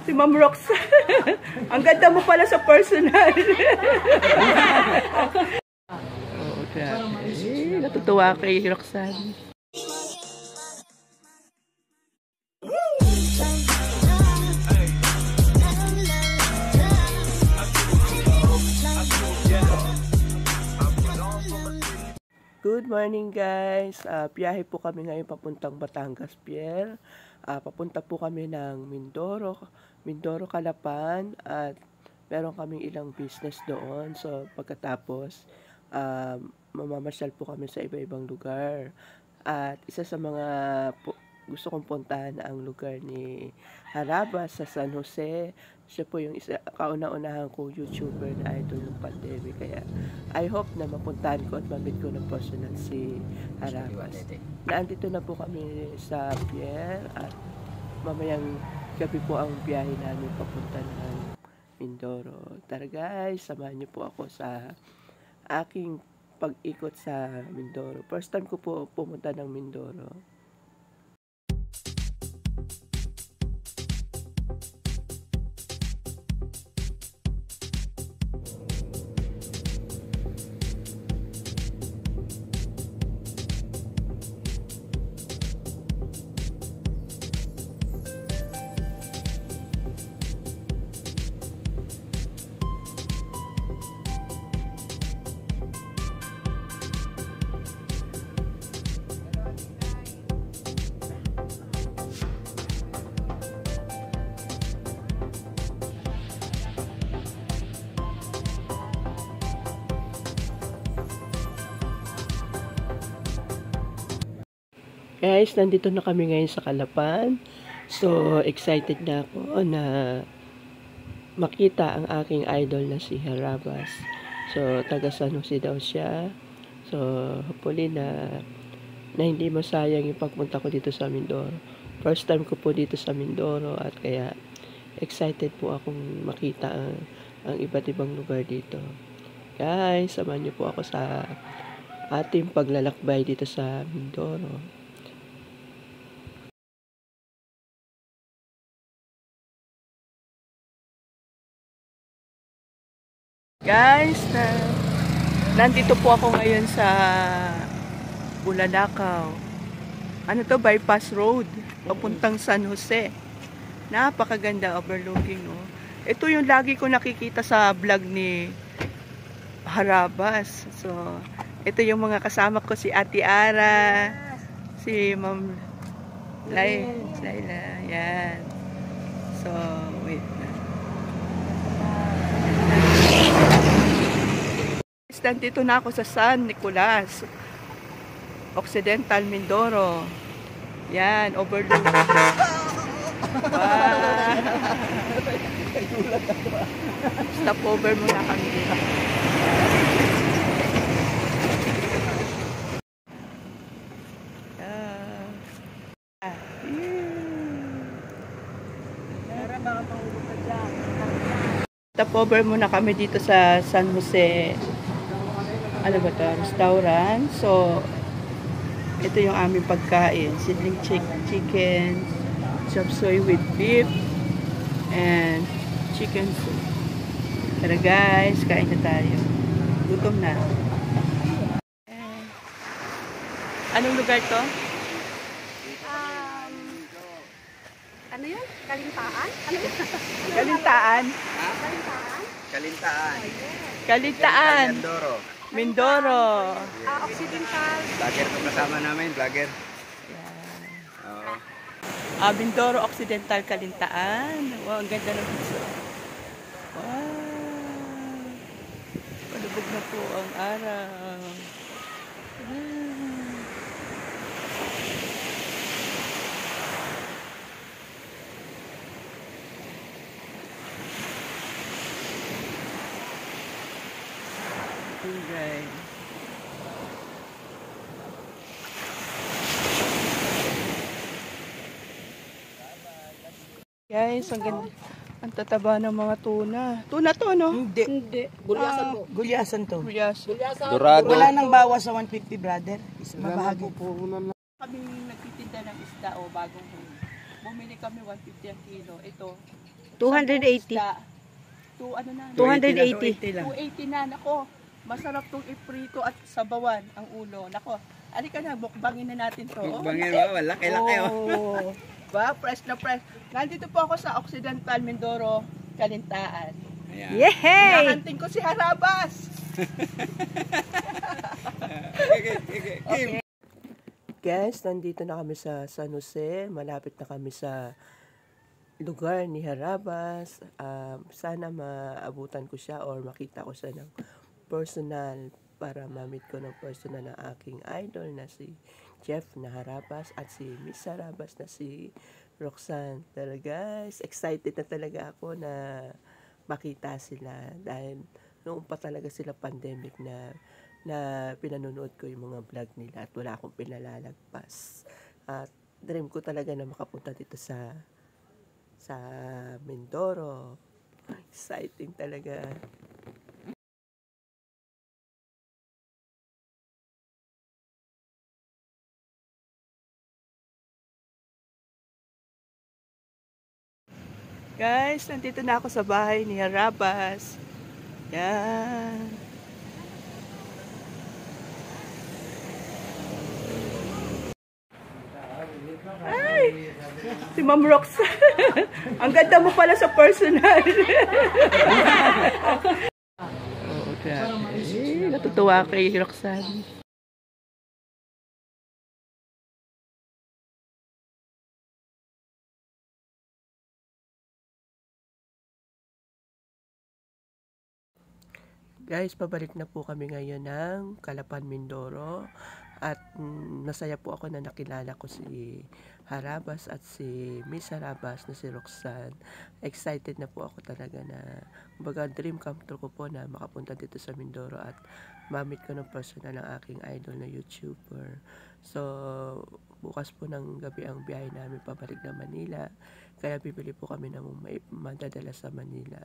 Si Ma'am Roxanne. Ang ganda mo pala sa personal. Oh, grabe. Natutuwa kay Roxanne. Good morning guys. Biyahe po kami ngayon papuntang Batangas Pier. Papunta po kami ng Mindoro, Calapan at meron kaming ilang business doon. So pagkatapos mamamasyal po kami sa iba-ibang lugar. At isa sa mga gusto kong puntahan ang lugar ni Harabas sa San Jose. Siya po yung isa kauna-unahan kong YouTuber na idol ng pandemic. Kaya I hope na mapuntahan ko at mamit ko ng personal si Harabas. Naandito na po kami sa pier at mamayang gabi po ang biyahe namin papunta ng Mindoro. Tara guys, samahan niyo po ako sa aking pag-ikot sa Mindoro. First time ko po pumunta ng Mindoro. Guys, nandito na kami ngayon sa Calapan. So, excited na ako na makita ang aking idol na si Harabas. So, taga San Jose daw siya. So, hopefully na hindi masayang yung pagpunta ko dito sa Mindoro. First time ko po dito sa Mindoro at kaya excited po akong makita ang iba't ibang lugar dito. Guys, samahan niyo po ako sa ating paglalakbay dito sa Mindoro. Guys, nandito po ako ngayon sa Bulalakaw. Ano to? Bypass Road. Papuntang San Jose. Napakaganda overlooking. Oh. Ito yung lagi ko nakikita sa vlog ni Harabas. So, ito yung mga kasama ko. Si Ate Ara. Si Ma'am Laila. Yan. So, wait na. Nandito na ako sa San Nicolas, Occidental Mindoro. Yan, overlook. Stop over muna kami dito. Stop over muna kami dito sa San Jose. Ano ba ito? Restaurant. So, ito yung aming pagkain. Sizzling chicken, chop suey with beef, and chicken soup. Tara guys, kain na tayo. Gutom na. Anong lugar to? Ano yun? Kalintaan? Ano yun? Kalintaan? Ha? Kalintaan? Kalintaan. Kalintaan. Mindoro. Mindoro. Occidental. Vlogger po kasama namin, vlogger. Yeah. Oo. Mindoro Occidental Kalintaan. Wow, ang ganda ng piso. Wow. Palubog na po ang araw. Okay. Guys, ang ganda. Ang tataba ng mga tuna. Tuna to, no? Hindi. Gulyasan po. Gulyasan to. Gulyasan. Dorado. Wala nang bawas sa 150, brother. Mabahagi. Kami nagtitinda ng isda o bagong huli. Bumili kami 150 ang kilo. Ito. 280. Ano na? 280 lang. 280 na. Nako, masarap tong iprito at sabawan ang ulo. Nako, alika na, mukbangin na natin to. Mukbangin mo, laki-laki oh. Oh. Ba, fresh na fresh. Nandito po ako sa Occidental Mindoro, Kalintaan. Ayan. Yehey! Nakanting ko si Harabas. Okay. Guys, nandito na kami sa San Jose. Malapit na kami sa lugar ni Harabas. Sana maabutan ko siya or makita ko siya ng personal para ma-meet ko ng personal ng aking idol na si Jeff na Harabas at si Miss Harabas na si Roxanne. Talaga guys, excited na talaga ako na makita sila dahil noong pa talaga sila pandemic na pinanonood ko yung mga vlog nila at wala akong pinalalagpas. At dream ko talaga na makapunta dito sa Mindoro. Exciting talaga. Guys, nandito na ako sa bahay ni Harabas. Yan. Ay! Si Ma'am Rox. Ang ganda mo pala sa personal. Oh, grabe. Natutuwa kay Roxanne. Guys, pabalik na po kami ngayon ng Calapan, Mindoro. At nasaya po ako na nakilala ko si Harabas at si Miss Harabas na si Roxanne. Excited na po ako talaga na kumbaga dream come true ko po na makapunta dito sa Mindoro at ma-meet ko ng personal ang aking idol na YouTuber. So, bukas po ng gabi ang biyahe namin pabalik na Manila. Kaya bibili po kami ng madadala sa Manila.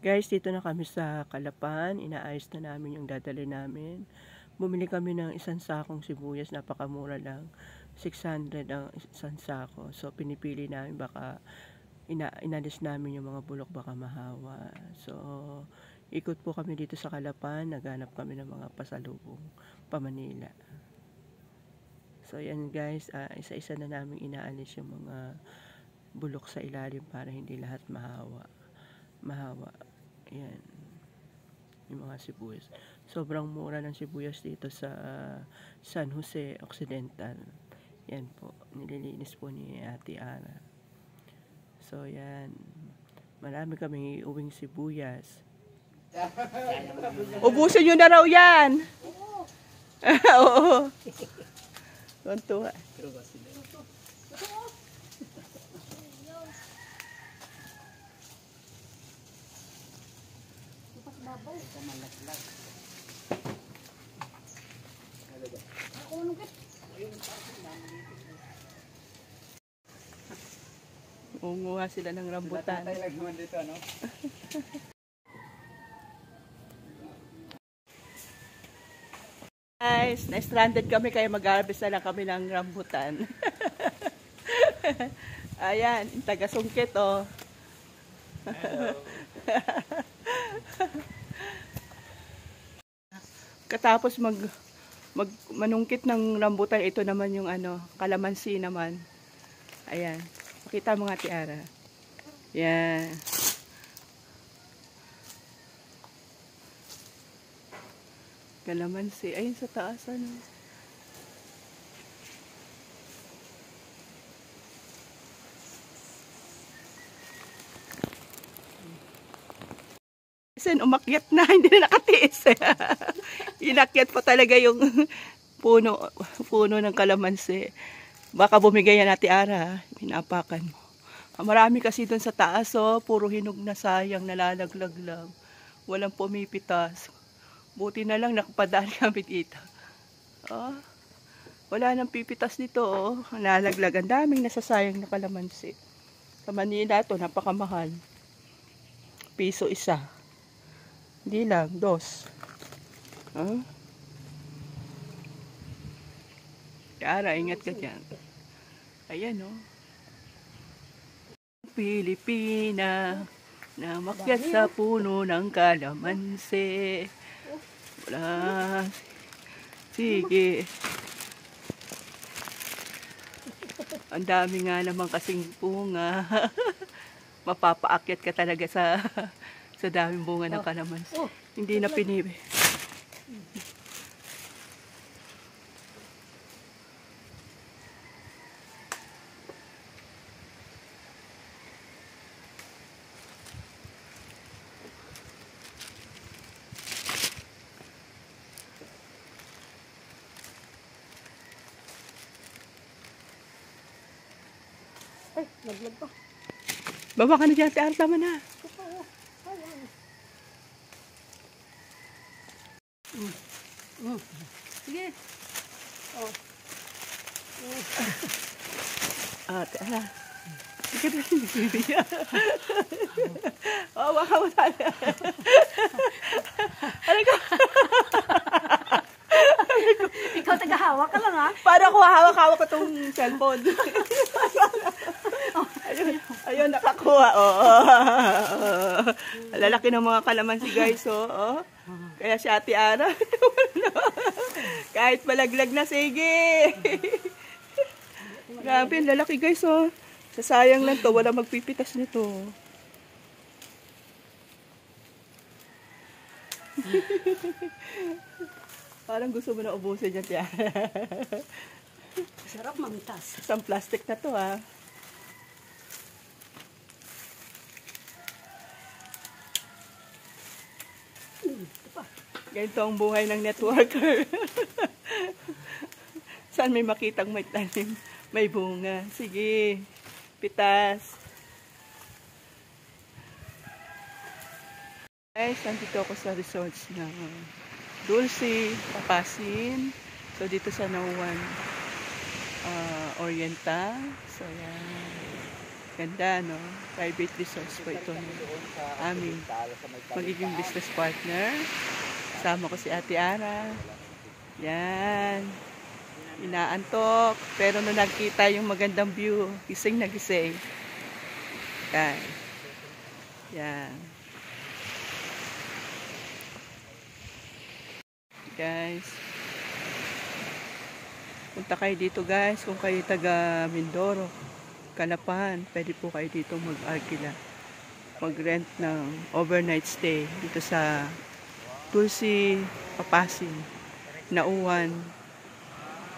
Guys, dito na kami sa Calapan. Inaayos na namin yung dadali namin. Bumili kami ng isang sakong sibuyas. Napakamura lang. 600 ang isang sako. So, pinipili namin baka inalis namin yung mga bulok baka mahawa. So, ikot po kami dito sa Calapan. Naghanap kami ng mga pasalubong pa Manila. So, yan guys. Isa-isa na namin inaalis yung mga bulok sa ilalim para hindi lahat mahawa. Ayan. Yung mga sibuyas. Sobrang mura ng sibuyas dito sa San Jose Occidental. Yan po. Nililinis po ni Ate Ara. So, yan. Marami kami uwing sibuyas. Ubusin nyo na raw yan! Oo. Tuntua. Unguha sila ng rambutan. Guys, na-stranded kami kaya mag-harvest na lang kami ng rambutan. Ayan, yung taga-sungkit oh. Katapos manungkit ng rambutan, ito naman yung kalamansi naman. Ayan. Makita mo nga, Tiara. Yan. Kalamansi. Ayun sa taas, umakyat na, hindi na nakatiis. Inakyat pa talaga yung puno ng kalamansi. Baka bumigay yan Ate Ara, pinapakan mo. Marami kasi doon sa taas, puro hinog na sayang, nalalaglag lang. Walang pumipitas. Buti na lang nakapadaan kami dito. Wala nang pipitas dito, nalalaglag. Ang daming nasasayang na kalamansi. Sa Manila ito, napakamahal. Piso isa. Hindi lang, 2. Kaya ingat ka dyan. Ayan, oh. Pilipina na makyat sa puno ng kalamansi. Wala. Sige. Ang dami nga naman kasing bunga. Mapapaakyat ka talaga sa daming bunga ng kalamansi. Hindi na pinibi. Ay, naglag pa. Baba ka na dyan, Ate Arta mo na. Sige. Ate Ara. Sige na rin nagbibigyan. Oo, baka mo tayo. Ikaw tagahawak ka lang ha. Paano ako hawak-hawak ko itong cellphone? Ayun, nakakuha. Lalaki ng mga kalamansi, guys. Kaya si Ate Ara. Kahit malaglag na, sige. Grabe, lalaki, guys. Sasayang lang to. Wala magpipitas nito. Parang gusto mo na ubusin dyan, Ate Ara. Sarap mamitas. Isang plastic na to, ha. Ganito ang buhay ng networker. Saan may makitang may tanim, may bunga. Sige, pitas. Guys, nandito ako sa resorts ng Dulce, Papasin. So, dito sa Nauwan Oriental. So, yan. Ganda, no? Private resorts po ito. Aming magiging business partner. Kasama ko si Ate Ara. Yan. Inaantok. Pero nung nakita yung magandang view, gising na gising. Yan. Yan. Guys. Punta kayo dito, guys. Kung kayo taga Mindoro, Calapan, pwede po kayo dito mag-arkila. Mag-rent ng overnight stay dito sa Dulce, Papasin, Nauwan,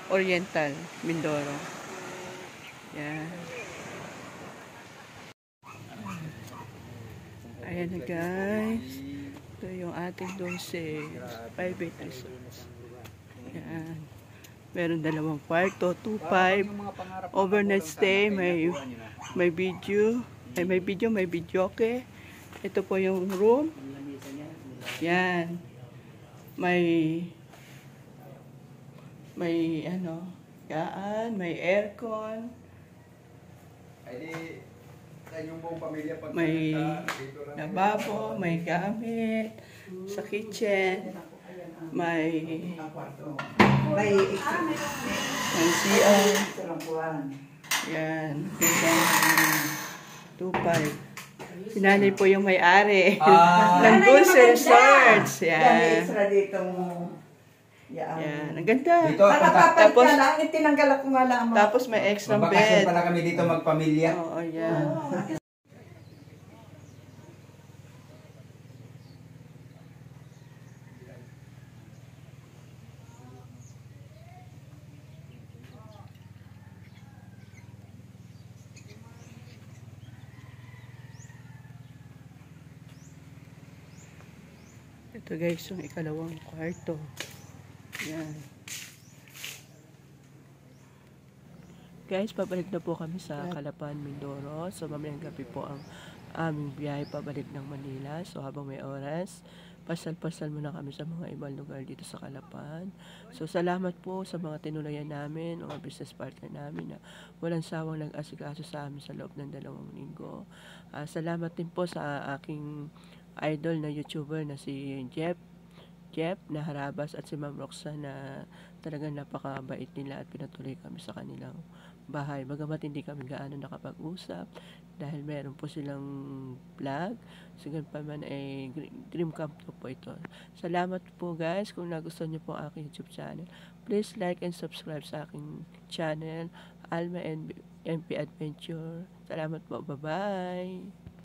Oriental, Mindoro. Yan. Ayan na, guys. Ito yung ating Dulce private resorts. Yan. Meron dalawang kwarto, 2-5, overnight stay, may video, may video, okay. Ito po yung room. Yan. May gaan, may aircon. May lababo, may gamit sa kitchen. May CR. Yan. Ito 2.5. Sinanay po yung may-ari ng Dulce Resorts. Yan. Yan. Ang ganda. Tapos, itinanggal ako nga lang. Tapos may extra Magbakasyon bed. pala kami dito magpamilya. Oo, yan. Ito guys, yung ikalawang kwarto. Yan. Guys, pabalik na po kami sa Calapan, Mindoro. So, mamayang gabi po ang aming biyahe pabalik ng Manila. So, habang may oras, pasal-pasal muna kami sa mga ibang lugar dito sa Calapan. So, salamat po sa mga tinulayan namin, mga business partner namin na walang sawang nag-asikaso sa amin sa loob ng 2 linggo. Salamat din po sa aking idol na YouTuber na si Jeff na Harabas at si Ma'am Roxanne na talagang napakabait nila at pinatuloy kami sa kanilang bahay. Bagamat hindi kami gaano nakapag-usap dahil meron po silang vlog. So, ganun pa man ay dream come true po ito. Salamat po guys kung nagustuhan niyo po ang aking YouTube channel. Please like and subscribe sa aking channel, Alma and MP Adventure. Salamat po. Bye-bye!